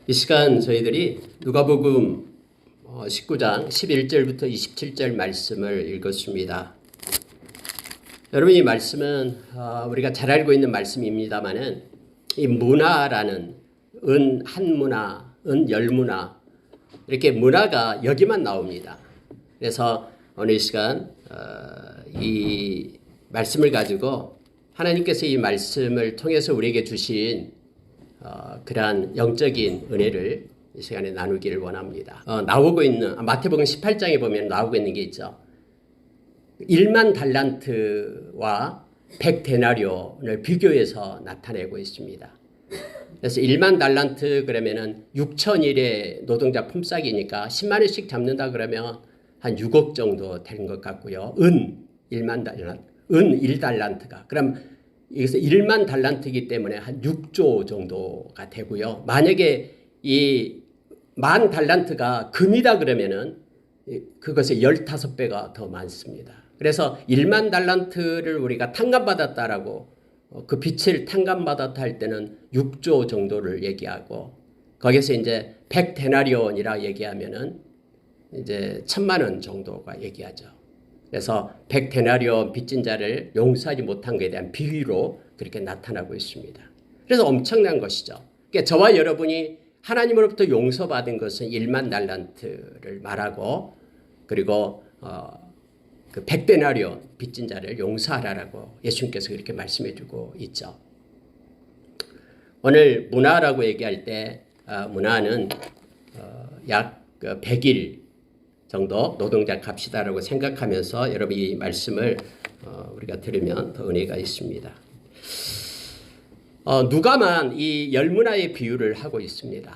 이 시간 저희들이 누가복음 19장 11절부터 27절 말씀을 읽었습니다. 여러분, 이 말씀은 우리가 잘 알고 있는 말씀입니다만은 이 문화라는 한문화, 열문화, 이렇게 문화가 여기만 나옵니다. 그래서 오늘 이 시간 이 말씀을 가지고 하나님께서 이 말씀을 통해서 우리에게 주신 그러한 영적인 은혜를 이 시간에 나누기를 원합니다. 나오고 있는 마태복음 18장에 보면 나오고 있는 게 있죠. 1만 달란트와 100데나리온을 비교해서 나타내고 있습니다. 그래서 1만 달란트 그러면은 6,000일의 노동자 품삯이니까 10만 원씩 잡는다 그러면 한 6억 정도 되는 것 같고요. 은 1달란트가 그럼 여기서 1만 달란트이기 때문에 한 6조 정도가 되고요. 만약에 이 1만 달란트가 금이다 그러면은 그것의 15배가 더 많습니다. 그래서 1만 달란트를 우리가 탕감받았다라고 그 빛을 탕감받았다 할 때는 6조 정도를 얘기하고 거기서 이제 100데나리온이라 얘기하면은 이제 1,000만 원 정도가 얘기하죠. 그래서 100데나리온 빚진 자를 용서하지 못한 것에 대한 비유로 그렇게 나타나고 있습니다. 그래서 엄청난 것이죠. 그러니까 저와 여러분이 하나님으로부터 용서받은 것은 1만 달란트를 말하고 그리고 그 100데나리온 빚진 자를 용서하라라고 예수님께서 그렇게 말씀해 주고 있죠. 오늘 문화라고 얘기할 때 문화는 약 100일 정도 노동자 값이다라고 생각하면서 여러분 이 말씀을 우리가 들으면 더 은혜가 있습니다. 누가만 이 열문화의 비유를 하고 있습니다.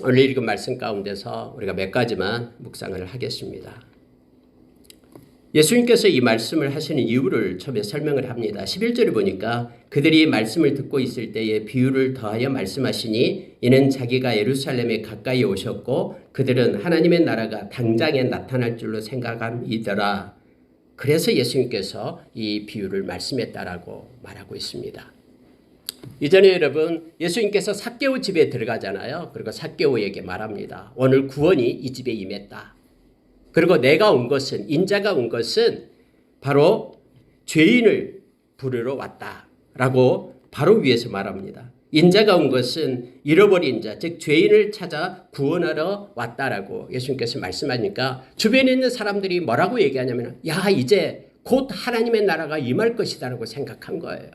오늘 읽은 말씀 가운데서 우리가 몇 가지만 묵상을 하겠습니다. 예수님께서 이 말씀을 하시는 이유를 처음에 설명을 합니다. 11절을 보니까 그들이 말씀을 듣고 있을 때에 비유를 더하여 말씀하시니 이는 자기가 예루살렘에 가까이 오셨고 그들은 하나님의 나라가 당장에 나타날 줄로 생각함이더라. 그래서 예수님께서 이 비유를 말씀했다라고 말하고 있습니다. 이전에 여러분 예수님께서 삭개오 집에 들어가잖아요. 그리고 삭개오에게 말합니다. 오늘 구원이 이 집에 임했다. 그리고 내가 온 것은 인자가 온 것은 바로 죄인을 부르러 왔다라고 바로 위에서 말합니다. 인자가 온 것은 잃어버린 자, 즉 죄인을 찾아 구원하러 왔다라고 예수님께서 말씀하니까 주변에 있는 사람들이 뭐라고 얘기하냐면 야 이제 곧 하나님의 나라가 임할 것이다라고 생각한 거예요.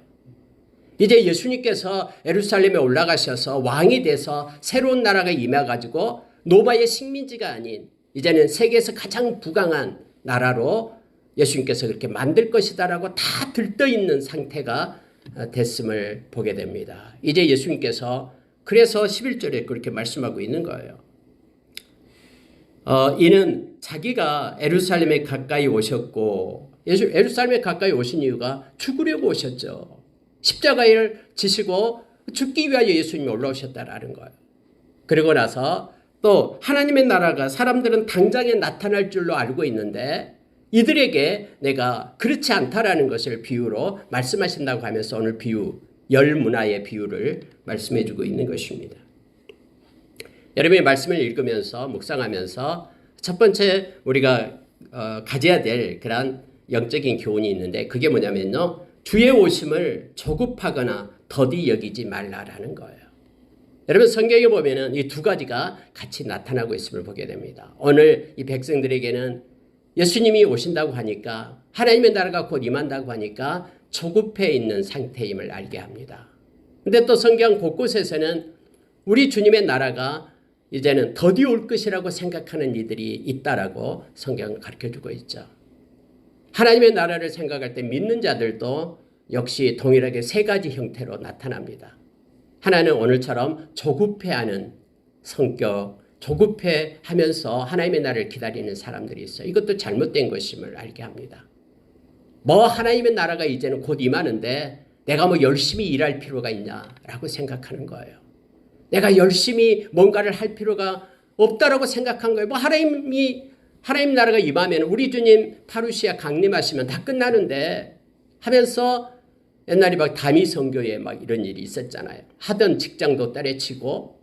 이제 예수님께서 예루살렘에 올라가셔서 왕이 돼서 새로운 나라가 임해가지고 로마의 식민지가 아닌 이제는 세계에서 가장 부강한 나라로 예수님께서 그렇게 만들 것이다라고 다 들떠있는 상태가 됐음을 보게 됩니다. 이제 예수님께서 그래서 11절에 그렇게 말씀하고 있는 거예요. 이는 자기가 예루살렘에 가까이 오셨고 예루살렘에 가까이 오신 이유가 죽으려고 오셨죠. 십자가를 지시고 죽기 위하여 예수님이 올라오셨다라는 거예요. 그리고 나서 또 하나님의 나라가 사람들은 당장에 나타날 줄로 알고 있는데 이들에게 내가 그렇지 않다라는 것을 비유로 말씀하신다고 하면서 오늘 비유, 열문화의 비유를 말씀해 주고 있는 것입니다. 여러분이 말씀을 읽으면서 묵상하면서 첫 번째 우리가 가져야 될 그런 영적인 교훈이 있는데 그게 뭐냐면요. 주의 오심을 조급하거나 더디 여기지 말라라는 거예요. 여러분 성경에 보면은 이 두 가지가 같이 나타나고 있음을 보게 됩니다. 오늘 이 백성들에게는 예수님이 오신다고 하니까 하나님의 나라가 곧 임한다고 하니까 조급해 있는 상태임을 알게 합니다. 근데 또 성경 곳곳에서는 우리 주님의 나라가 이제는 더디 올 것이라고 생각하는 이들이 있다라고 성경은 가르쳐주고 있죠. 하나님의 나라를 생각할 때 믿는 자들도 역시 동일하게 세 가지 형태로 나타납니다. 하나는 오늘처럼 조급해하는 성격, 조급해하면서 하나님의 나라를 기다리는 사람들이 있어요. 이것도 잘못된 것임을 알게 합니다. 하나님의 나라가 이제는 곧 임하는데 내가 열심히 일할 필요가 있냐라고 생각하는 거예요. 내가 열심히 뭔가를 할 필요가 없다라고 생각한 거예요. 하나님 나라가 임하면 우리 주님 파루시아 강림하시면 다 끝나는데 하면서 옛날에 다미 선교에 이런 일이 있었잖아요. 하던 직장도 때려치고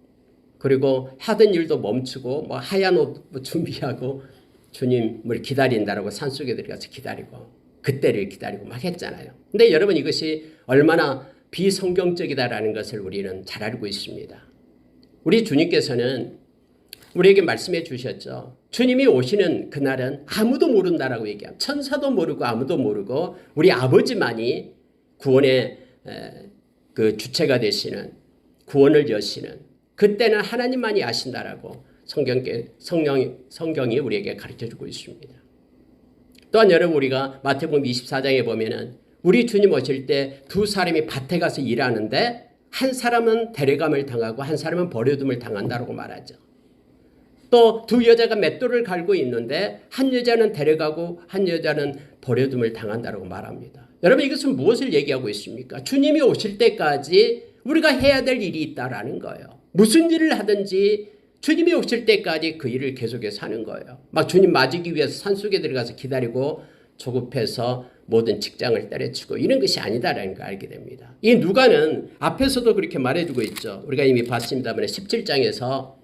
그리고 하던 일도 멈추고 뭐 하얀 옷 준비하고 주님을 기다린다라고 산속에 들어가서 기다리고 그때를 기다리고 막 했잖아요. 근데 여러분 이것이 얼마나 비성경적이다라는 것을 우리는 잘 알고 있습니다. 우리 주님께서는 우리에게 말씀해 주셨죠. 주님이 오시는 그날은 아무도 모른다라고 얘기합니다. 천사도 모르고 아무도 모르고 우리 아버지만이 구원의 그 주체가 되시는 구원을 여시는 그때는 하나님만이 아신다라고 성경이 우리에게 가르쳐주고 있습니다. 또한 여러분 우리가 마태복음 24장에 보면은 우리 주님 오실 때 두 사람이 밭에 가서 일하는데 한 사람은 데려감을 당하고 한 사람은 버려둠을 당한다라고 말하죠. 또 두 여자가 맷돌을 갈고 있는데 한 여자는 데려가고 한 여자는 버려둠을 당한다라고 말합니다. 여러분 이것은 무엇을 얘기하고 있습니까? 주님이 오실 때까지 우리가 해야 될 일이 있다라는 거예요. 무슨 일을 하든지 주님이 오실 때까지 그 일을 계속해서 하는 거예요. 막 주님 맞이기 위해서 산속에 들어가서 기다리고 조급해서 모든 직장을 때려치고 이런 것이 아니다라는 걸 알게 됩니다. 이 누가는 앞에서도 그렇게 말해주고 있죠. 우리가 이미 봤습니다만 17장에서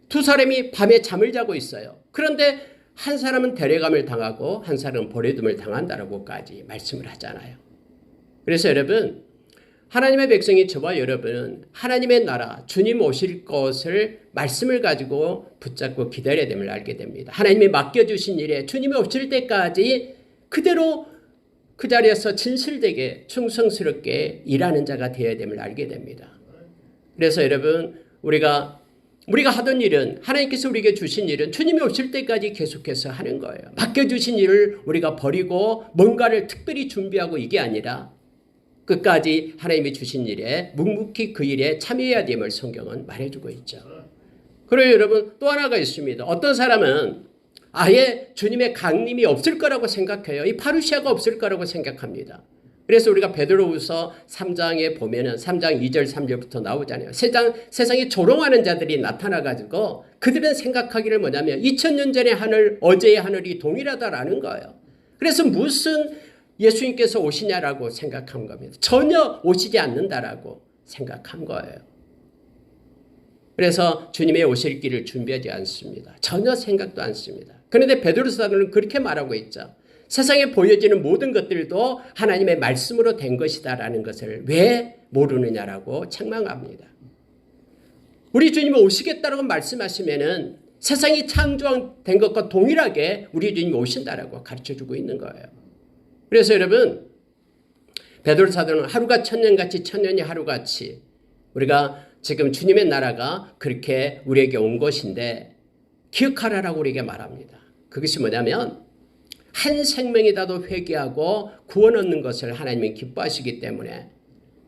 두 사람이 밤에 잠을 자고 있어요. 그런데 한 사람은 데려감을 당하고 한 사람은 버려둠을 당한다라고까지 말씀을 하잖아요. 그래서 여러분 하나님의 백성이 저와 여러분은 하나님의 나라 주님 오실 것을 말씀을 가지고 붙잡고 기다려야 됨을 알게 됩니다. 하나님이 맡겨주신 일에 주님이 오실 때까지 그대로 그 자리에서 진실되게 충성스럽게 일하는 자가 되어야 됨을 알게 됩니다. 그래서 여러분 우리가 하던 일은 하나님께서 우리에게 주신 일은 주님이 오실 때까지 계속해서 하는 거예요. 맡겨주신 일을 우리가 버리고 뭔가를 특별히 준비하고 이게 아니라 끝까지 하나님이 주신 일에 묵묵히 그 일에 참여해야 됨을 성경은 말해주고 있죠. 그리고 여러분 또 하나가 있습니다. 어떤 사람은 아예 주님의 강림이 없을 거라고 생각해요. 이 파루시아가 없을 거라고 생각합니다. 그래서 우리가 베드로후서 3장에 보면은 3장 2절 3절부터 나오잖아요. 세상에 조롱하는 자들이 나타나가지고 그들은 생각하기를 뭐냐면 2000년 전의 하늘 어제의 하늘이 동일하다라는 거예요. 그래서 무슨 예수님께서 오시냐라고 생각한 겁니다. 전혀 오시지 않는다라고 생각한 거예요. 그래서 주님의 오실 길을 준비하지 않습니다. 전혀 생각도 않습니다. 그런데 베드로 사도는 그렇게 말하고 있죠. 세상에 보여지는 모든 것들도 하나님의 말씀으로 된 것이다라는 것을 왜 모르느냐라고 책망합니다. 우리 주님이 오시겠다라고 말씀하시면은 세상이 창조된 것과 동일하게 우리 주님이 오신다라고 가르쳐주고 있는 거예요. 그래서 여러분 베드로 사도는 하루가 천년같이 천년이 하루같이 우리가 지금 주님의 나라가 그렇게 우리에게 온 것인데 기억하라라고 우리에게 말합니다. 그것이 뭐냐면 한 생명이라도 회개하고 구원 얻는 것을 하나님이 기뻐하시기 때문에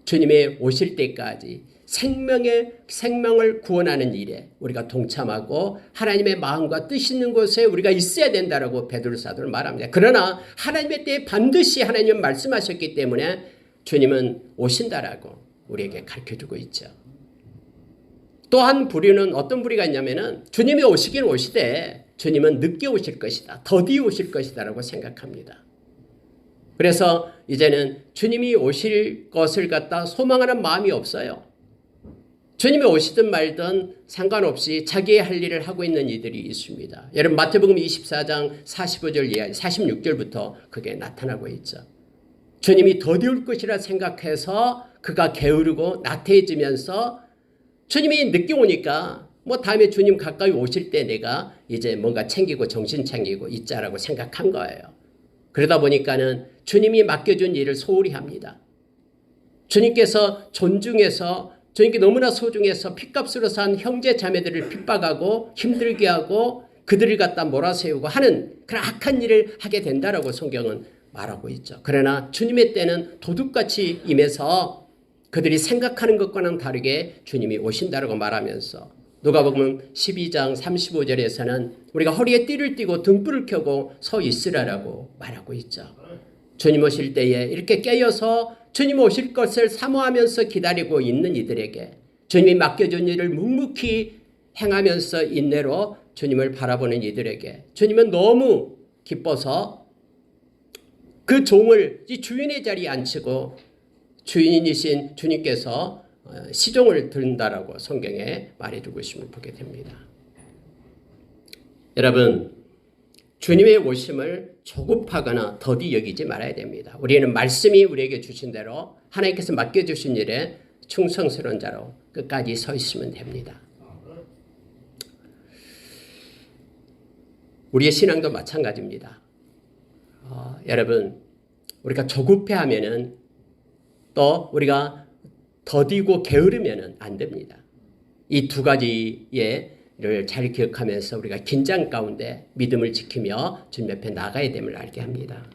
주님이 오실 때까지 생명을 구원하는 일에 우리가 동참하고 하나님의 마음과 뜻 있는 곳에 우리가 있어야 된다라고 베드로 사도는 말합니다. 그러나 하나님의 때에 반드시 하나님은 말씀하셨기 때문에 주님은 오신다라고 우리에게 가르쳐주고 있죠. 또한 부류는 어떤 부류가 있냐면은 주님이 오시긴 오시되 주님은 늦게 오실 것이다. 더디 오실 것이다 라고 생각합니다. 그래서 이제는 주님이 오실 것을 갖다 소망하는 마음이 없어요. 주님이 오시든 말든 상관없이 자기의 할 일을 하고 있는 이들이 있습니다. 여러분 마태복음 24장 45절 이하 46절부터 그게 나타나고 있죠. 주님이 더디 올 것이라 생각해서 그가 게으르고 나태해지면서 주님이 늦게 오니까 뭐 다음에 주님 가까이 오실 때 내가 이제 뭔가 챙기고 정신 챙기고 있자라고 생각한 거예요. 그러다 보니까는 주님이 맡겨준 일을 소홀히 합니다. 주님께서 존중해서 주님께 너무나 소중해서 핏값으로 산 형제 자매들을 핍박하고 힘들게 하고 그들을 갖다 몰아세우고 하는 그런 악한 일을 하게 된다라고 성경은 말하고 있죠. 그러나 주님의 때는 도둑같이 임해서 그들이 생각하는 것과는 다르게 주님이 오신다라고 말하면서 누가복음 12장 35절에서는 우리가 허리에 띠를 띠고 등불을 켜고 서 있으라라고 말하고 있죠. 주님 오실 때에 이렇게 깨어서 주님 오실 것을 사모하면서 기다리고 있는 이들에게 주님이 맡겨준 일을 묵묵히 행하면서 인내로 주님을 바라보는 이들에게 주님은 너무 기뻐서 그 종을 이 주인의 자리에 앉히고 주인이신 주님께서 시종을 든다라고 성경에 말해주고 있음을 보게 됩니다. 여러분, 주님의 오심을 조급하거나 더디 여기지 말아야 됩니다. 우리는 말씀이 우리에게 주신 대로 하나님께서 맡겨주신 일에 충성스러운 자로 끝까지 서 있으면 됩니다. 우리의 신앙도 마찬가지입니다. 여러분, 우리가 조급해하면은 또 우리가 더디고 게으르면은 안 됩니다. 이 두 가지를 잘 기억하면서 우리가 긴장 가운데 믿음을 지키며 주님 옆에 나가야 됨을 알게 합니다.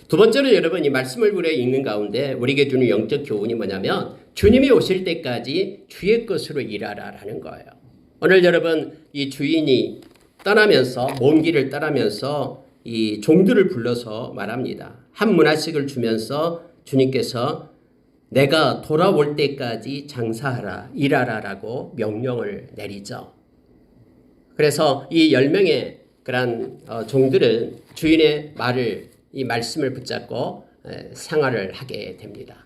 두 번째로 여러분, 이 말씀을 우리가 읽는 가운데 우리에게 주는 영적 교훈이 뭐냐면 주님이 오실 때까지 주의 것으로 일하라라는 거예요. 오늘 여러분, 이 주인이 떠나면서 먼 길을 떠나면서 이 종들을 불러서 말합니다. 한 문화씩을 주면서 주님께서 내가 돌아올 때까지 장사하라, 일하라라고 명령을 내리죠. 그래서 이 10명의 그런 종들은 주인의 말을, 이 말씀을 붙잡고 생활을 하게 됩니다.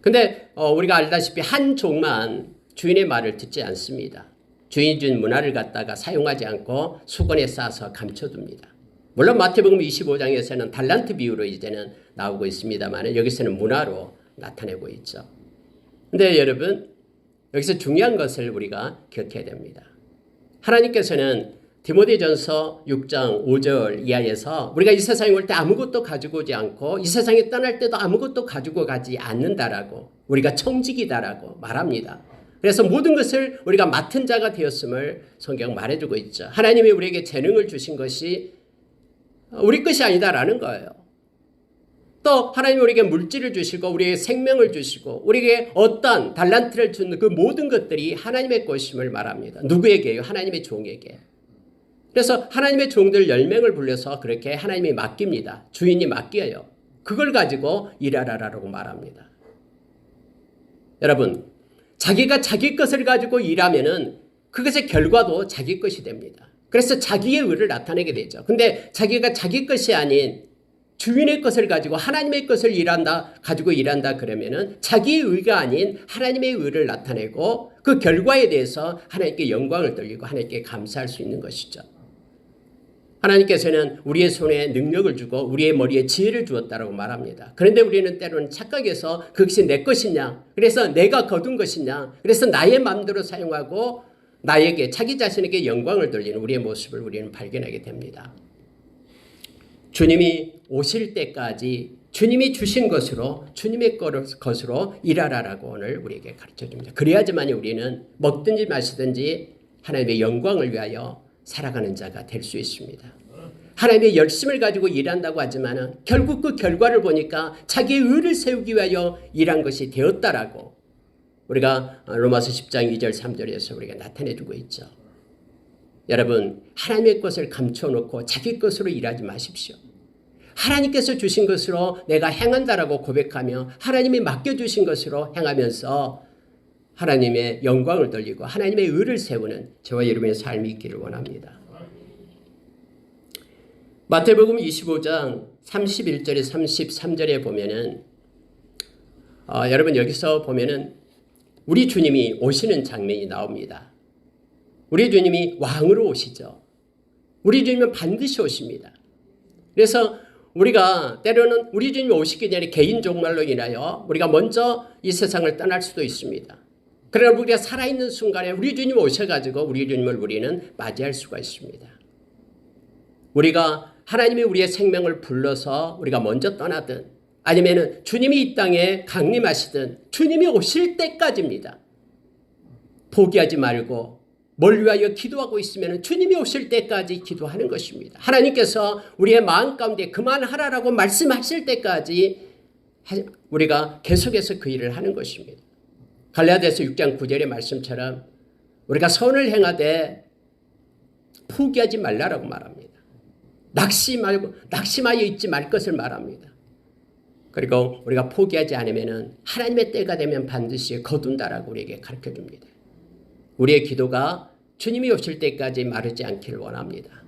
근데 우리가 알다시피 한 종만 주인의 말을 듣지 않습니다. 주인이 준 문화를 갖다가 사용하지 않고 수건에 싸서 감춰둡니다. 물론 마태복음 25장에서는 달란트 비유로 이제는 나오고 있습니다만 여기서는 문화로 나타내고 있죠. 근데 여러분, 여기서 중요한 것을 우리가 기억해야 됩니다. 하나님께서는 디모데전서 6장 5절 이하에서 우리가 이 세상에 올 때 아무것도 가지고 오지 않고 이 세상에 떠날 때도 아무것도 가지고 가지 않는다라고, 우리가 청직이다라고 말합니다. 그래서 모든 것을 우리가 맡은 자가 되었음을 성경 말해주고 있죠. 하나님이 우리에게 재능을 주신 것이 우리 것이 아니다라는 거예요. 또 하나님이 우리에게 물질을 주시고 우리에게 생명을 주시고 우리에게 어떤 달란트를 준 그 모든 것들이 하나님의 것임을 말합니다. 누구에게요? 하나님의 종에게. 그래서 하나님의 종들 10명을 불려서 그렇게 하나님이 맡깁니다. 주인이 맡겨요. 그걸 가지고 일하라라고 말합니다. 여러분, 자기가 자기 것을 가지고 일하면은 그것의 결과도 자기 것이 됩니다. 그래서 자기의 의를 나타내게 되죠. 근데 자기가 자기 것이 아닌 주인의 것을 가지고 하나님의 것을 가지고 일한다 그러면은 자기의 의가 아닌 하나님의 의를 나타내고 그 결과에 대해서 하나님께 영광을 돌리고 하나님께 감사할 수 있는 것이죠. 하나님께서는 우리의 손에 능력을 주고 우리의 머리에 지혜를 주었다고 말합니다. 그런데 우리는 때로는 착각해서 그것이 내 것이냐, 그래서 내가 거둔 것이냐, 그래서 나의 마음대로 사용하고 나에게, 자기 자신에게 영광을 돌리는 우리의 모습을 우리는 발견하게 됩니다. 주님이 오실 때까지 주님이 주신 것으로, 주님의 것으로 일하라라고 오늘 우리에게 가르쳐줍니다. 그래야지만 우리는 먹든지 마시든지 하나님의 영광을 위하여 살아가는 자가 될 수 있습니다. 하나님의 열심을 가지고 일한다고 하지만 결국 그 결과를 보니까 자기의 의를 세우기 위하여 일한 것이 되었다라고 우리가 로마서 10장 2절 3절에서 우리가 나타내주고 있죠. 여러분, 하나님의 것을 감춰놓고 자기 것으로 일하지 마십시오. 하나님께서 주신 것으로 내가 행한다라고 고백하며 하나님이 맡겨주신 것으로 행하면서 하나님의 영광을 돌리고 하나님의 의를 세우는 저와 여러분의 삶이 있기를 원합니다. 마태복음 25장 31절에 33절에 보면은 여러분, 여기서 보면은 우리 주님이 오시는 장면이 나옵니다. 우리 주님이 왕으로 오시죠. 우리 주님은 반드시 오십니다. 그래서 우리가 때로는 우리 주님이 오시기 전에 개인 종말로 인하여 우리가 먼저 이 세상을 떠날 수도 있습니다. 그러나 우리가 살아있는 순간에 우리 주님 오셔가지고 우리 주님을 우리는 맞이할 수가 있습니다. 우리가 하나님이 우리의 생명을 불러서 우리가 먼저 떠나든 아니면 주님이 이 땅에 강림하시든 주님이 오실 때까지입니다. 포기하지 말고 뭘 위하여 기도하고 있으면 주님이 오실 때까지 기도하는 것입니다. 하나님께서 우리의 마음 가운데 그만하라라고 말씀하실 때까지 우리가 계속해서 그 일을 하는 것입니다. 갈라디아서 6장 9절의 말씀처럼 우리가 선을 행하되 포기하지 말라라고 말합니다. 낙심하여 있지 말 것을 말합니다. 그리고 우리가 포기하지 않으면 하나님의 때가 되면 반드시 거둔다라고 우리에게 가르쳐줍니다. 우리의 기도가 주님이 오실 때까지 마르지 않기를 원합니다.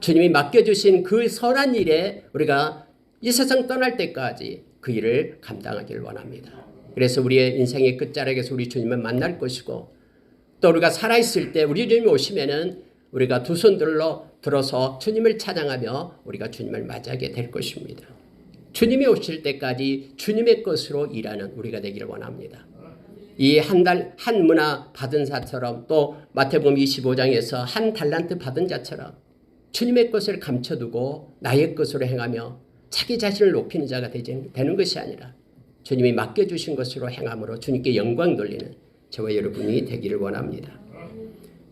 주님이 맡겨주신 그 선한 일에 우리가 이 세상 떠날 때까지 그 일을 감당하기를 원합니다. 그래서 우리의 인생의 끝자락에서 우리 주님을 만날 것이고 또 우리가 살아있을 때 우리 주님이 오시면은 우리가 두 손 들어서 주님을 찬양하며 우리가 주님을 맞이하게 될 것입니다. 주님이 오실 때까지 주님의 것으로 일하는 우리가 되기를 원합니다. 이 한 문화 받은 자처럼 또 마태복음 25장에서 한 달란트 받은 자처럼 주님의 것을 감춰두고 나의 것으로 행하며 자기 자신을 높이는 자가 되는 것이 아니라 주님이 맡겨주신 것으로 행함으로 주님께 영광 돌리는 저와 여러분이 되기를 원합니다.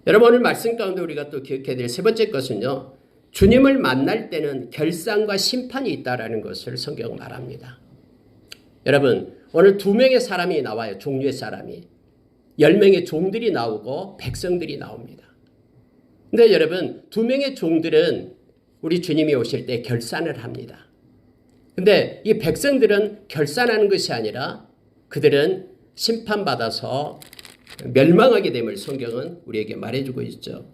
여러분 오늘 말씀 가운데 우리가 또 기억해야 될 세 번째 것은요. 주님을 만날 때는 결산과 심판이 있다라는 것을 성경은 말합니다. 여러분 오늘 2명의 사람이 나와요. 종류의 사람이. 10명의 종들이 나오고 백성들이 나옵니다. 근데 여러분 2명의 종들은 우리 주님이 오실 때 결산을 합니다. 근데 이 백성들은 결산하는 것이 아니라 그들은 심판받아서 멸망하게 됨을 성경은 우리에게 말해주고 있죠.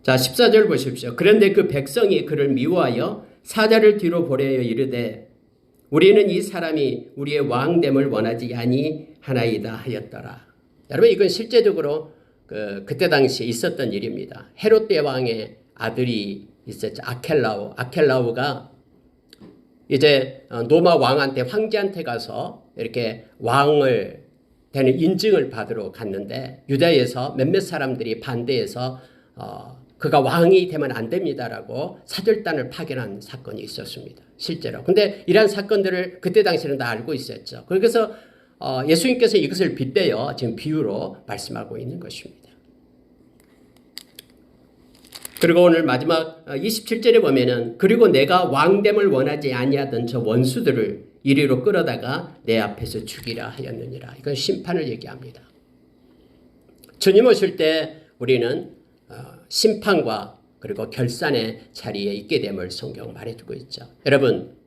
자 14절 보십시오. 그런데 그 백성이 그를 미워하여 사자를 뒤로 보내어 이르되 우리는 이 사람이 우리의 왕됨을 원하지 아니하나이다 하였더라. 여러분 이건 실제적으로 그때 당시에 있었던 일입니다. 헤롯 대왕의 아들이 있었죠. 아켈라우가 이제 로마 왕한테 황제한테 가서 이렇게 왕을 되는 인증을 받으러 갔는데 유다에서 몇몇 사람들이 반대해서 그가 왕이 되면 안 됩니다라고 사절단을 파견한 사건이 있었습니다. 실제로. 근데 이러한 사건들을 그때 당시에는 다 알고 있었죠. 그래서 예수님께서 이것을 빗대어 지금 비유로 말씀하고 있는 것입니다. 그리고 오늘 마지막 27절에 보면은 그리고 내가 왕됨을 원하지 아니하던 저 원수들을 이리로 끌어다가 내 앞에서 죽이라 하였느니라. 이건 심판을 얘기합니다. 주님 오실 때 우리는 심판과 그리고 결산의 자리에 있게 됨을 성경 말해주고 있죠. 여러분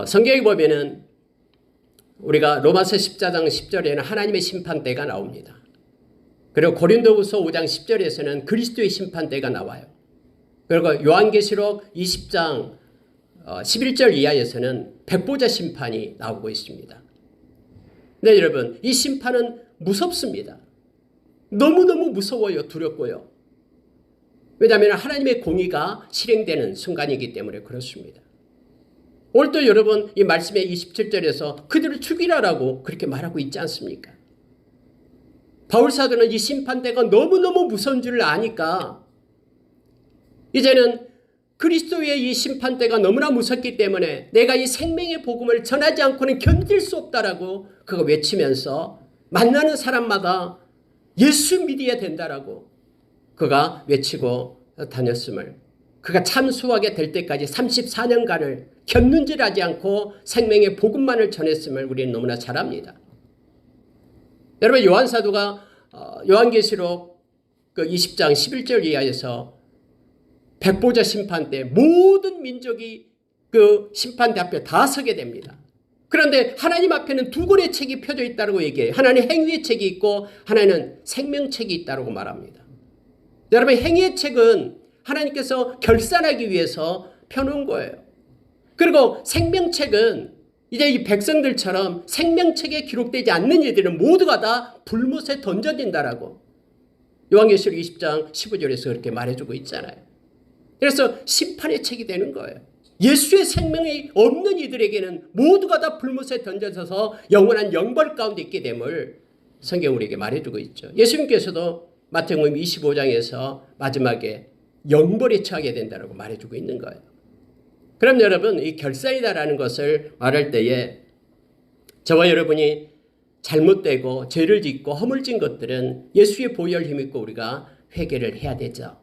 성경에 보면은 우리가 로마서 14장 10절에는 하나님의 심판대가 나옵니다. 그리고 고린도후서 5장 10절에서는 그리스도의 심판대가 나와요. 그리고 요한계시록 20장 11절 이하에서는 백보자 심판이 나오고 있습니다. 네, 여러분 이 심판은 무섭습니다. 너무너무 무서워요. 두렵고요. 왜냐하면 하나님의 공의가 실행되는 순간이기 때문에 그렇습니다. 오늘 또 여러분 이 말씀의 27절에서 그들을 죽이라라고 그렇게 말하고 있지 않습니까? 바울사도는 이 심판대가 너무너무 무서운 줄을 아니까 이제는 그리스도의 이 심판대가 너무나 무섭기 때문에 내가 이 생명의 복음을 전하지 않고는 견딜 수 없다라고 그거 외치면서 만나는 사람마다 예수 믿어야 된다라고 그가 외치고 다녔음을 그가 참수하게 될 때까지 34년간을 견눈질하지 않고 생명의 복음만을 전했음을 우리는 너무나 잘 압니다. 여러분 요한사도가 요한계시록 그 20장 11절 이하에서 백보자 심판 때 모든 민족이 그 심판대 앞에 다 서게 됩니다. 그런데 하나님 앞에는 두 권의 책이 펴져 있다고 얘기해요. 하나는 행위의 책이 있고 하나는 생명책이 있다고 말합니다. 여러분 행위의 책은 하나님께서 결산하기 위해서 펴놓은 거예요. 그리고 생명책은 이제 이 백성들처럼 생명책에 기록되지 않는 이들은 모두가 다 불못에 던져진다라고 요한계시록 20장 15절에서 그렇게 말해주고 있잖아요. 그래서 심판의 책이 되는 거예요. 예수의 생명이 없는 이들에게는 모두가 다 불못에 던져져서 영원한 영벌 가운데 있게 됨을 성경 우리에게 말해주고 있죠. 예수님께서도 마태복음 25장에서 마지막에 영벌에 처하게 된다고 말해주고 있는 거예요. 그럼 여러분 이 결산이다라는 것을 말할 때에 저와 여러분이 잘못되고 죄를 짓고 허물진 것들은 예수의 보혈 힘입고 우리가 회개를 해야 되죠.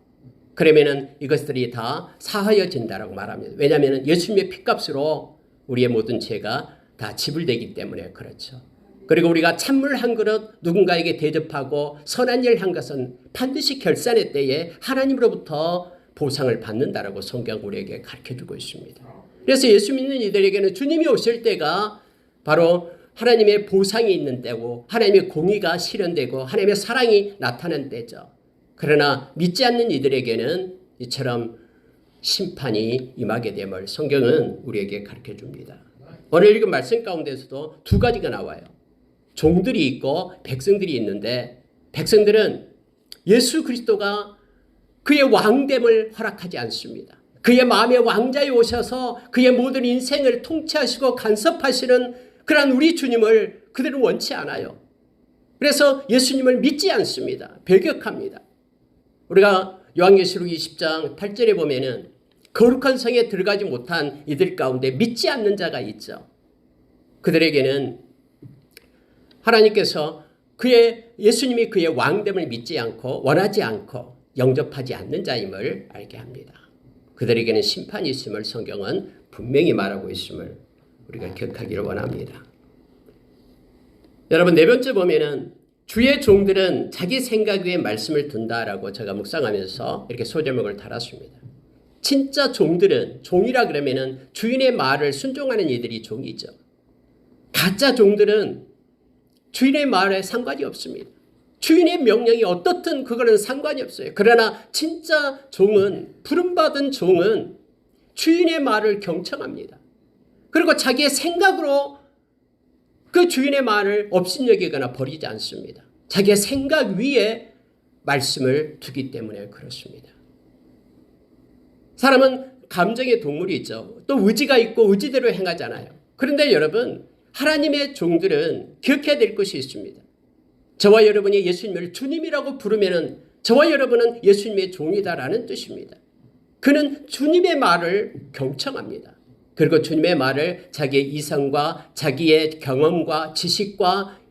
그러면은 이것들이 다 사하여진다라고 말합니다. 왜냐하면 예수님의 피값으로 우리의 모든 죄가 다 지불되기 때문에 그렇죠. 그리고 우리가 찬물 한 그릇 누군가에게 대접하고 선한 일 한 것은 반드시 결산의 때에 하나님으로부터 보상을 받는다라고 성경 우리에게 가르쳐주고 있습니다. 그래서 예수 믿는 이들에게는 주님이 오실 때가 바로 하나님의 보상이 있는 때고 하나님의 공의가 실현되고 하나님의 사랑이 나타난 때죠. 그러나 믿지 않는 이들에게는 이처럼 심판이 임하게 됨을 성경은 우리에게 가르쳐줍니다. 오늘 읽은 말씀 가운데서도 두 가지가 나와요. 종들이 있고 백성들이 있는데 백성들은 예수 그리스도가 그의 왕됨을 허락하지 않습니다. 그의 마음의 왕자에 오셔서 그의 모든 인생을 통치하시고 간섭하시는 그러한 우리 주님을 그들은 원치 않아요. 그래서 예수님을 믿지 않습니다. 배격합니다. 우리가 요한계시록 20장 8절에 보면은 거룩한 성에 들어가지 못한 이들 가운데 믿지 않는 자가 있죠. 그들에게는 하나님께서 예수님이 그의 왕됨을 믿지 않고 원하지 않고 영접하지 않는 자임을 알게 합니다. 그들에게는 심판이 있음을 성경은 분명히 말하고 있음을 우리가 기억하기를 원합니다. 여러분, 네 번째 보면은 주의 종들은 자기 생각 위에 말씀을 둔다라고 제가 묵상하면서 이렇게 소제목을 달았습니다. 진짜 종들은, 종이라 그러면은 주인의 말을 순종하는 이들이 종이죠. 가짜 종들은 주인의 말에 상관이 없습니다. 주인의 명령이 어떻든 그거는 상관이 없어요. 그러나 진짜 종은, 부름받은 종은 주인의 말을 경청합니다. 그리고 자기의 생각으로 그 주인의 말을 업신여기거나 버리지 않습니다. 자기의 생각 위에 말씀을 두기 때문에 그렇습니다. 사람은 감정의 동물이 있죠. 또 의지가 있고 의지대로 행하잖아요. 그런데 여러분, 하나님의 종들은 기억해야 될 것이 있습니다. 저와 여러분이 예수님을 주님이라고 부르면 저와 여러분은 예수님의 종이다라는 뜻입니다. 그는 주님의 말을 경청합니다. 그리고 주님의 말을 자기의 이성과 자기의 경험과 지식과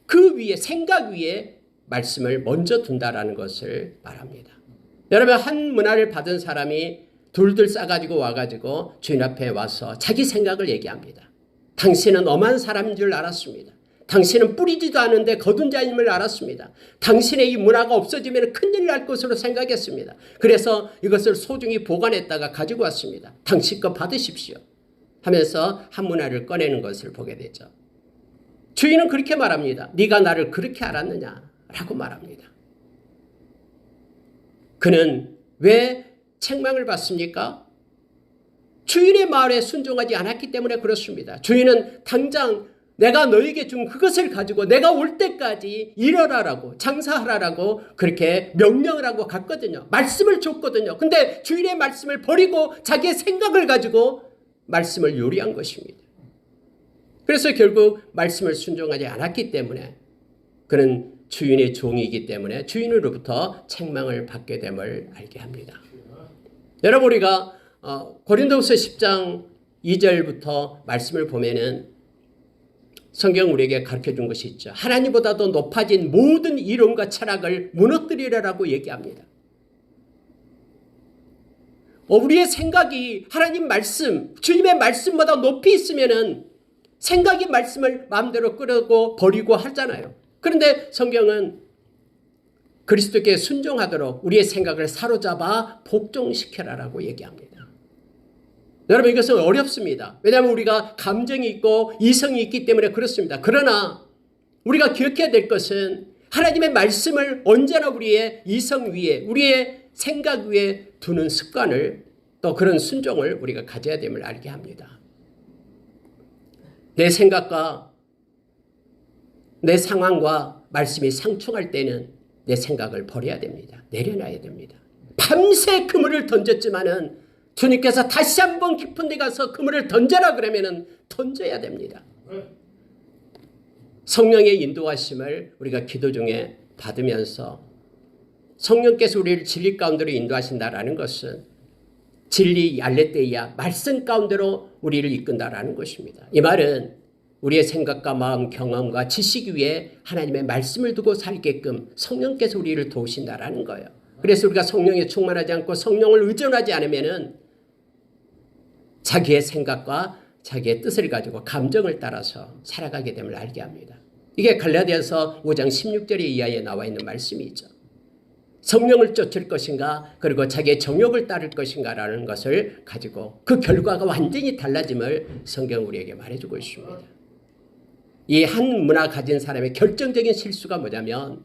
그 위에, 생각 위에 말씀을 먼저 둔다라는 것을 말합니다. 여러분, 한 문화를 받은 사람이 둘둘 싸가지고 와가지고 주인 앞에 와서 자기 생각을 얘기합니다. 당신은 엄한 사람인 줄 알았습니다. 당신은 뿌리지도 않은데 거둔 자임을 알았습니다. 당신의 이 문화가 없어지면 큰일 날 것으로 생각했습니다. 그래서 이것을 소중히 보관했다가 가지고 왔습니다. 당신 거 받으십시오 하면서 한 문화를 꺼내는 것을 보게 되죠. 주인은 그렇게 말합니다. 네가 나를 그렇게 알았느냐라고 말합니다. 그는 왜 책망을 받습니까? 주인의 말에 순종하지 않았기 때문에 그렇습니다. 주인은 당장 내가 너에게 준 그것을 가지고 내가 올 때까지 일어나라고, 장사하라고 그렇게 명령을 하고 갔거든요. 말씀을 줬거든요. 근데 주인의 말씀을 버리고 자기의 생각을 가지고 말씀을 요리한 것입니다. 그래서 결국 말씀을 순종하지 않았기 때문에 그는 주인의 종이기 때문에 주인으로부터 책망을 받게 됨을 알게 합니다. 여러분, 우리가 고린도후서 10장 2절부터 말씀을 보면은 성경 우리에게 가르쳐준 것이 있죠. 하나님보다도 높아진 모든 이론과 철학을 무너뜨리라라고 얘기합니다. 우리의 생각이 하나님 말씀, 주님의 말씀보다 높이 있으면은 생각이 말씀을 마음대로 끌고 버리고 하잖아요. 그런데 성경은 그리스도께 순종하도록 우리의 생각을 사로잡아 복종시켜라라고 얘기합니다. 여러분, 이것은 어렵습니다. 왜냐하면 우리가 감정이 있고 이성이 있기 때문에 그렇습니다. 그러나 우리가 기억해야 될 것은 하나님의 말씀을 언제나 우리의 이성 위에, 우리의 생각 위에 두는 습관을, 또 그런 순종을 우리가 가져야 됨을 알게 합니다. 내 생각과 내 상황과 말씀이 상충할 때는 내 생각을 버려야 됩니다. 내려놔야 됩니다. 밤새 그물을 던졌지만은 주님께서 다시 한번 깊은 데 가서 그물을 던져라 그러면은 던져야 됩니다. 성령의 인도하심을 우리가 기도 중에 받으면서 성령께서 우리를 진리 가운데로 인도하신다라는 것은 진리 알레테이아 말씀 가운데로 우리를 이끈다라는 것입니다. 이 말은 우리의 생각과 마음, 경험과 지식 위에 하나님의 말씀을 두고 살게끔 성령께서 우리를 도우신다라는 거예요. 그래서 우리가 성령에 충만하지 않고 성령을 의존하지 않으면은 자기의 생각과 자기의 뜻을 가지고 감정을 따라서 살아가게 됨을 알게 합니다. 이게 갈라디아서 5장 16절의 이하에 나와 있는 말씀이죠. 성령을 쫓을 것인가, 그리고 자기의 정욕을 따를 것인가라는 것을 가지고 그 결과가 완전히 달라짐을 성경 우리에게 말해주고 있습니다. 이 한 문화 가진 사람의 결정적인 실수가 뭐냐면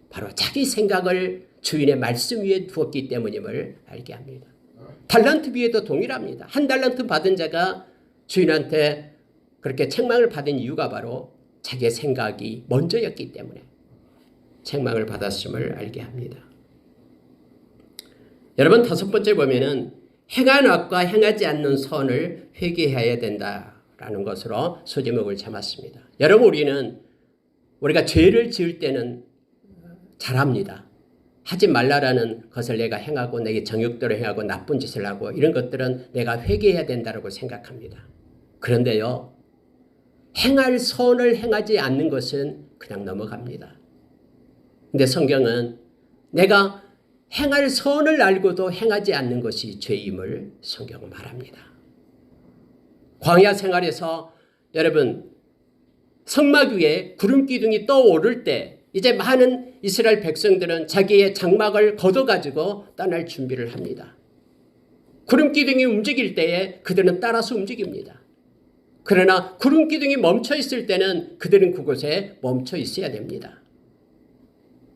바로 자기 생각을 주인의 말씀 위에 두었기 때문임을 알게 합니다. 달란트 비에도 동일합니다. 한 달란트 받은 자가 주인한테 그렇게 책망을 받은 이유가 바로 자기의 생각이 먼저였기 때문에 책망을 받았음을 알게 합니다. 여러분, 다섯 번째 보면은 행한 악과 행하지 않는 선을 회개해야 된다라는 것으로 소제목을 잡았습니다. 여러분, 우리가 죄를 지을 때는 잘합니다. 하지 말라라는 것을 내가 행하고 내게 정욕대로 행하고 나쁜 짓을 하고 이런 것들은 내가 회개해야 된다고 생각합니다. 그런데요, 행할 선을 행하지 않는 것은 그냥 넘어갑니다. 근데 성경은 내가 행할 선을 알고도 행하지 않는 것이 죄임을 성경은 말합니다. 광야 생활에서 여러분, 성막 위에 구름 기둥이 떠오를 때 이제 많은 이스라엘 백성들은 자기의 장막을 걷어가지고 떠날 준비를 합니다. 구름 기둥이 움직일 때에 그들은 따라서 움직입니다. 그러나 구름 기둥이 멈춰 있을 때는 그들은 그곳에 멈춰 있어야 됩니다.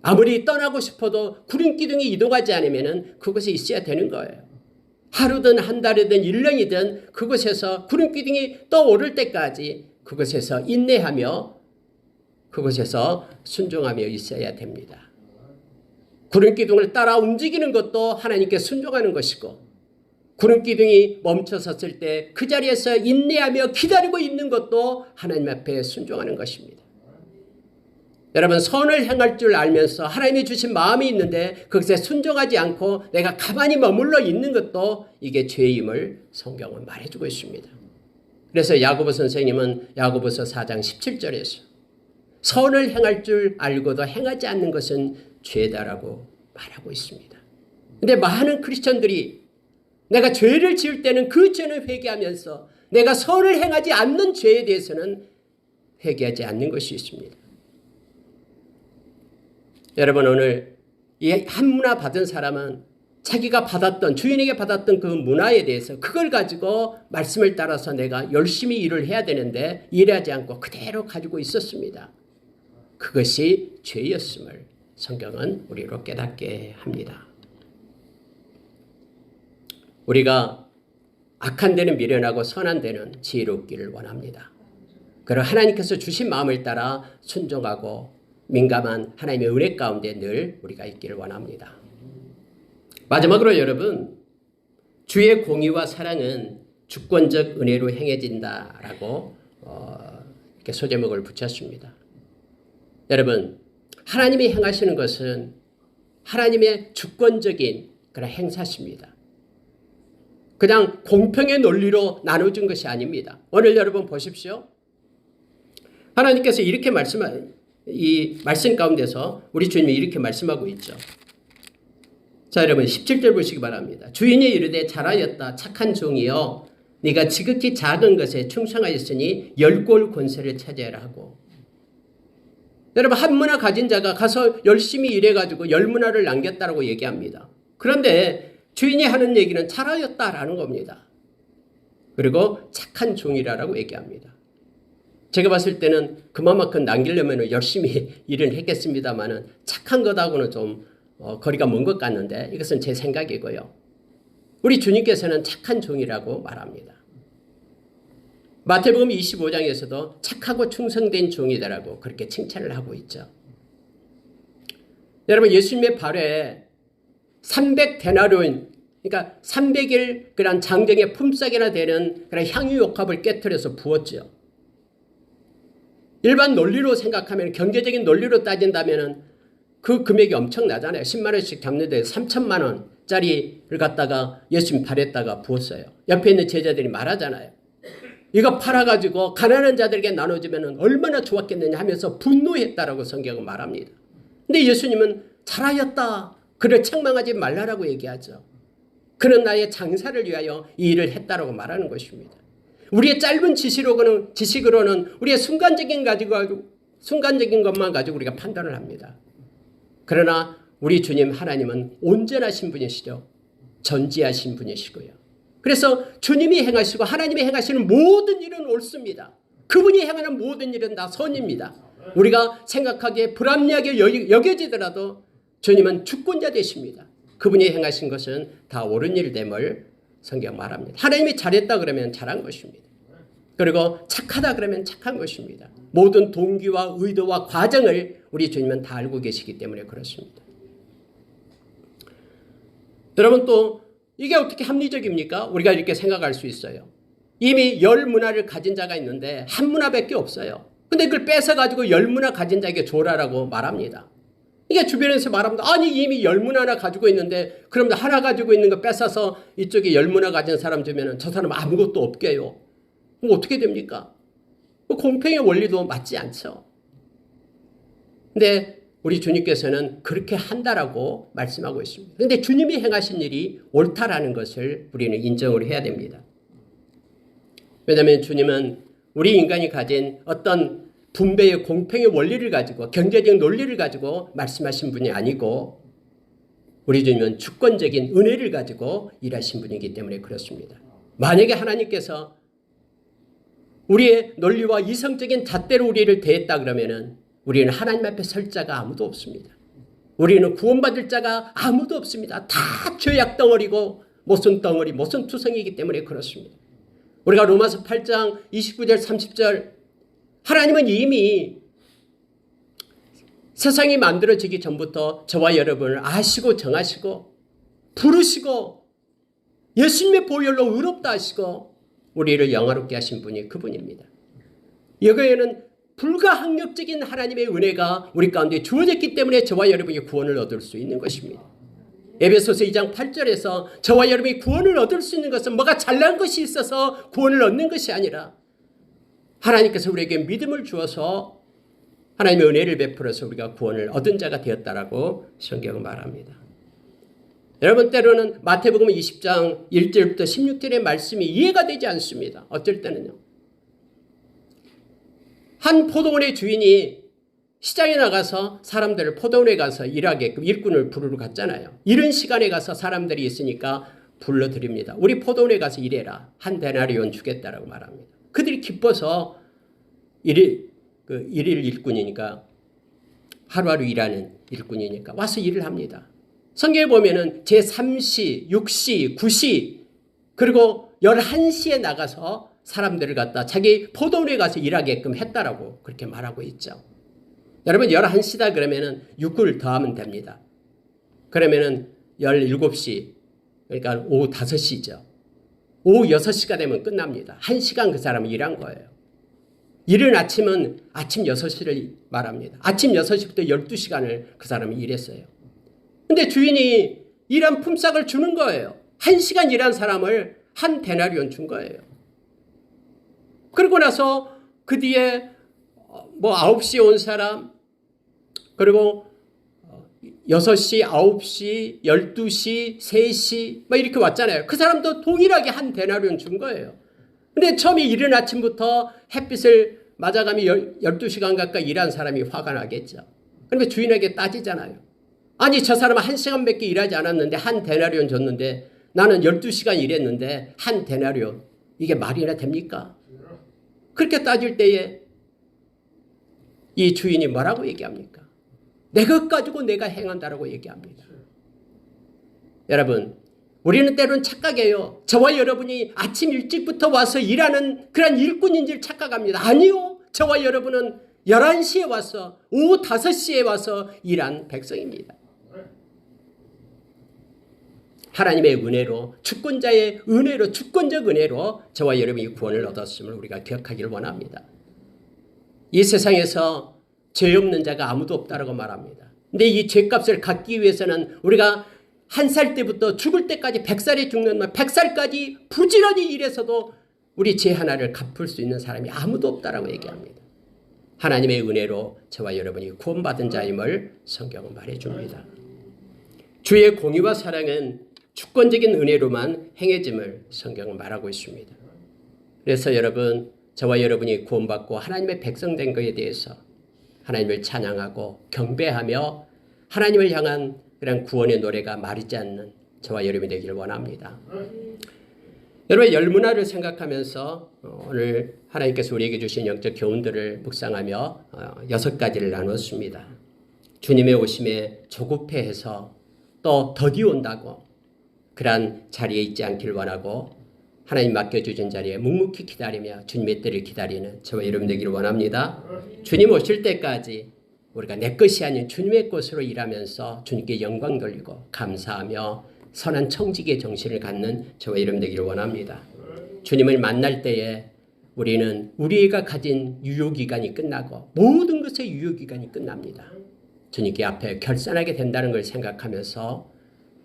아무리 떠나고 싶어도 구름 기둥이 이동하지 않으면 그곳에 있어야 되는 거예요. 하루든 한 달이든 1년이든 그곳에서 구름 기둥이 떠오를 때까지 그곳에서 인내하며 그곳에서 순종하며 있어야 됩니다. 구름 기둥을 따라 움직이는 것도 하나님께 순종하는 것이고, 구름 기둥이 멈춰섰을 때 그 자리에서 인내하며 기다리고 있는 것도 하나님 앞에 순종하는 것입니다. 여러분, 선을 행할 줄 알면서 하나님이 주신 마음이 있는데 거기서 순종하지 않고 내가 가만히 머물러 있는 것도 이게 죄임을 성경은 말해주고 있습니다. 그래서 야고보 선생님은 야고보서 4장 17절에서 선을 행할 줄 알고도 행하지 않는 것은 죄다라고 말하고 있습니다. 그런데 많은 크리스천들이 내가 죄를 지을 때는 그 죄는 회개하면서 내가 선을 행하지 않는 죄에 대해서는 회개하지 않는 것이 있습니다. 여러분, 오늘 이 한문화 받은 사람은 자기가 받았던, 주인에게 받았던 그 문화에 대해서 그걸 가지고 말씀을 따라서 내가 열심히 일을 해야 되는데 일하지 않고 그대로 가지고 있었습니다. 그것이 죄였음을 성경은 우리로 깨닫게 합니다. 우리가 악한 데는 미련하고 선한 데는 지혜롭기를 원합니다. 그리고 하나님께서 주신 마음을 따라 순종하고 민감한 하나님의 은혜 가운데 늘 우리가 있기를 원합니다. 마지막으로 여러분, 주의 공의와 사랑은 주권적 은혜로 행해진다라고 이렇게 소제목을 붙였습니다. 여러분, 하나님이 행하시는 것은 하나님의 주권적인 그런 행사십니다. 그냥 공평의 논리로 나눠준 것이 아닙니다. 오늘 여러분 보십시오. 하나님께서 이렇게 이 말씀 가운데서 우리 주님이 이렇게 말씀하고 있죠. 자, 여러분 17절 보시기 바랍니다. 주인이 이르되 잘하였다 착한 종이여, 네가 지극히 작은 것에 충성하였으니 열골 권세를 차지하라 하고. 여러분, 한 문화 가진 자가 가서 열심히 일해가지고 열 문화를 남겼다라고 얘기합니다. 그런데 주인이 하는 얘기는 잘하였다라는 겁니다. 그리고 착한 종이라고 얘기합니다. 제가 봤을 때는 그만큼 남기려면 열심히 일을 했겠습니다만은 착한 것하고는 좀 거리가 먼 것 같는데 이것은 제 생각이고요. 우리 주님께서는 착한 종이라고 말합니다. 마태복음 25장에서도 착하고 충성된 종이다라고 그렇게 칭찬을 하고 있죠. 여러분, 예수님의 발에 300데나리온, 그러니까 300일 그런 장정의 품삯이나 되는 그런 향유옥합을 깨트려서 부었죠. 일반 논리로 생각하면, 경제적인 논리로 따진다면 그 금액이 엄청나잖아요. 10만 원씩 잡는데 3천만 원짜리를 갖다가 예수님 발에다가 부었어요. 옆에 있는 제자들이 말하잖아요. 이거 팔아가지고 가난한 자들에게 나눠주면 얼마나 좋았겠느냐 하면서 분노했다라고 성경은 말합니다. 근데 예수님은 잘하였다, 그를 책망하지 말라라고 얘기하죠. 그는 나의 장사를 위하여 이 일을 했다라고 말하는 것입니다. 우리의 짧은 지식으로는 우리의 순간적인 것만 가지고 우리가 판단을 합니다. 그러나 우리 주님 하나님은 온전하신 분이시죠. 전지하신 분이시고요. 그래서 주님이 행하시고 하나님이 행하시는 모든 일은 옳습니다. 그분이 행하는 모든 일은 다 선입니다. 우리가 생각하기에 불합리하게 여겨지더라도 주님은 주권자 되십니다. 그분이 행하신 것은 다 옳은 일됨을 성경 말합니다. 하나님이 잘했다 그러면 잘한 것입니다. 그리고 착하다 그러면 착한 것입니다. 모든 동기와 의도와 과정을 우리 주님은 다 알고 계시기 때문에 그렇습니다. 여러분 또 이게 어떻게 합리적입니까? 우리가 이렇게 생각할 수 있어요. 이미 10문화를 가진 자가 있는데 한 문화밖에 없어요. 근데 그걸 뺏어가지고 10문화 가진 자에게 줘라라고 말합니다. 이게 주변에서 말합니다. 아니 이미 10문화나 가지고 있는데 그럼 하나 가지고 있는 거 뺏어서 이쪽에 10문화 가진 사람 주면 저 사람 아무것도 없게요. 그럼 어떻게 됩니까? 공평의 원리도 맞지 않죠. 근데 우리 주님께서는 그렇게 한다라고 말씀하고 있습니다. 그런데 주님이 행하신 일이 옳다라는 것을 우리는 인정을 해야 됩니다. 왜냐하면 주님은 우리 인간이 가진 어떤 분배의 공평의 원리를 가지고 경제적 논리를 가지고 말씀하신 분이 아니고 우리 주님은 주권적인 은혜를 가지고 일하신 분이기 때문에 그렇습니다. 만약에 하나님께서 우리의 논리와 이성적인 잣대로 우리를 대했다 그러면은 우리는 하나님 앞에 설 자가 아무도 없습니다. 우리는 구원받을 자가 아무도 없습니다. 다 죄악 덩어리고 모순 덩어리, 모순 투성이기 때문에 그렇습니다. 우리가 로마서 8장 29절 30절 하나님은 이미 세상이 만들어지기 전부터 저와 여러분을 아시고 정하시고 부르시고 예수님의 보혈로 의롭다 하시고 우리를 영화롭게 하신 분이 그분입니다. 여기에는 불가항력적인 하나님의 은혜가 우리 가운데 주어졌기 때문에 저와 여러분이 구원을 얻을 수 있는 것입니다. 에베소서 2장 8절에서 저와 여러분이 구원을 얻을 수 있는 것은 뭐가 잘난 것이 있어서 구원을 얻는 것이 아니라 하나님께서 우리에게 믿음을 주어서 하나님의 은혜를 베풀어서 우리가 구원을 얻은 자가 되었다라고 성경은 말합니다. 여러분 때로는 마태복음 20장 1절부터 16절의 말씀이 이해가 되지 않습니다. 어쩔 때는요. 한 포도원의 주인이 시장에 나가서 사람들을 포도원에 가서 일하게끔 일꾼을 부르러 갔잖아요. 이런 시간에 가서 사람들이 있으니까 불러드립니다. 우리 포도원에 가서 일해라. 한 데나리온 주겠다라고 말합니다. 그들이 기뻐서 일일 일꾼이니까 하루하루 일하는 일꾼이니까 와서 일을 합니다. 성경에 보면은 제3시, 6시, 9시 그리고 11시에 나가서 사람들을 갖다 자기 포도원에 가서 일하게끔 했다라고 그렇게 말하고 있죠. 여러분 11시다 그러면은 6을 더하면 됩니다. 그러면은 17시 그러니까 오후 5시죠. 오후 6시가 되면 끝납니다. 1시간 그 사람은 일한 거예요. 이른 아침은 아침 6시를 말합니다. 아침 6시부터 12시간을 그 사람이 일했어요. 근데 주인이 일한 품삯을 주는 거예요. 1시간 일한 사람을 한 데나리온 준 거예요. 그러고 나서 그 뒤에 9시에 온 사람 그리고 6시, 9시, 12시, 3시 이렇게 왔잖아요. 그 사람도 동일하게 한 데나리온 준 거예요. 근데 처음에 이른 아침부터 햇빛을 맞아가며 12시간 가까이 일한 사람이 화가 나겠죠. 그러면 주인에게 따지잖아요. 아니 저 사람은 1시간밖에 일하지 않았는데 한 데나리온 줬는데 나는 12시간 일했는데 한 데나리온 이게 말이나 됩니까? 그렇게 따질 때에 이 주인이 뭐라고 얘기합니까? 내 것 가지고 내가 행한다라고 얘기합니다. 여러분 우리는 때로는 착각해요. 저와 여러분이 아침 일찍부터 와서 일하는 그런 일꾼인 줄 착각합니다. 아니요. 저와 여러분은 11시에 와서 오후 5시에 와서 일한 백성입니다. 하나님의 은혜로 주권자의 은혜로 주권적 은혜로 저와 여러분이 구원을 얻었음을 우리가 기억하기를 원합니다. 이 세상에서 죄 없는 자가 아무도 없다라고 말합니다. 근데 이 죄값을 갚기 위해서는 우리가 1살 때부터 죽을 때까지 100살에 죽는 날 100살까지 부지런히 일해서도 우리 죄 하나를 갚을 수 있는 사람이 아무도 없다라고 얘기합니다. 하나님의 은혜로 저와 여러분이 구원받은 자임을 성경은 말해줍니다. 주의 공의와 사랑은 주권적인 은혜로만 행해짐을 성경은 말하고 있습니다. 그래서 여러분 저와 여러분이 구원받고 하나님의 백성 된 것에 대해서 하나님을 찬양하고 경배하며 하나님을 향한 그런 구원의 노래가 마르지 않는 저와 여러분이 되기를 원합니다. 여러분 열문화를 생각하면서 오늘 하나님께서 우리에게 주신 영적 교훈들을 묵상하며 6가지를 나눴습니다. 주님의 오심에 조급해해서 또 더디 온다고 그러한 자리에 있지 않길 원하고 하나님 맡겨주신 자리에 묵묵히 기다리며 주님의 때를 기다리는 저와 여러분 되기를 원합니다. 주님 오실 때까지 우리가 내 것이 아닌 주님의 것으로 일하면서 주님께 영광 돌리고 감사하며 선한 청지기의 정신을 갖는 저와 여러분 되기를 원합니다. 주님을 만날 때에 우리는 우리가 가진 유효기간이 끝나고 모든 것의 유효기간이 끝납니다. 주님께 앞에 결산하게 된다는 걸 생각하면서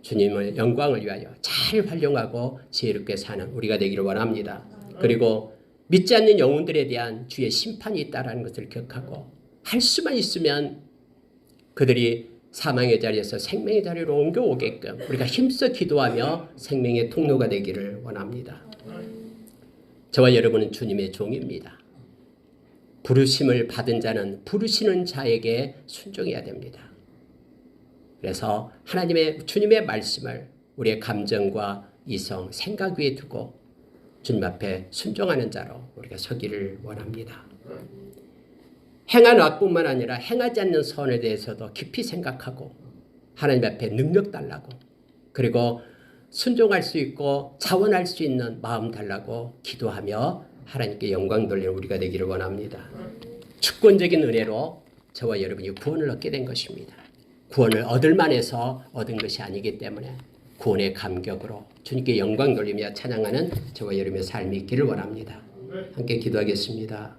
주님의 영광을 위하여 잘 활용하고 지혜롭게 사는 우리가 되기를 원합니다. 그리고 믿지 않는 영혼들에 대한 주의 심판이 있다는 것을 기억하고 할 수만 있으면 그들이 사망의 자리에서 생명의 자리로 옮겨오게끔 우리가 힘써 기도하며 생명의 통로가 되기를 원합니다. 저와 여러분은 주님의 종입니다. 부르심을 받은 자는 부르시는 자에게 순종해야 됩니다. 그래서 주님의 말씀을 우리의 감정과 이성, 생각 위에 두고 주님 앞에 순종하는 자로 우리가 서기를 원합니다. 행한 악뿐만 아니라 행하지 않는 선에 대해서도 깊이 생각하고 하나님 앞에 능력 달라고 그리고 순종할 수 있고 자원할 수 있는 마음 달라고 기도하며 하나님께 영광 돌리는 우리가 되기를 원합니다. 주권적인 은혜로 저와 여러분이 구원을 얻게 된 것입니다. 구원을 얻을 만해서 얻은 것이 아니기 때문에 구원의 감격으로 주님께 영광 돌리며 찬양하는 저와 여러분의 삶이 있기를 원합니다. 함께 기도하겠습니다.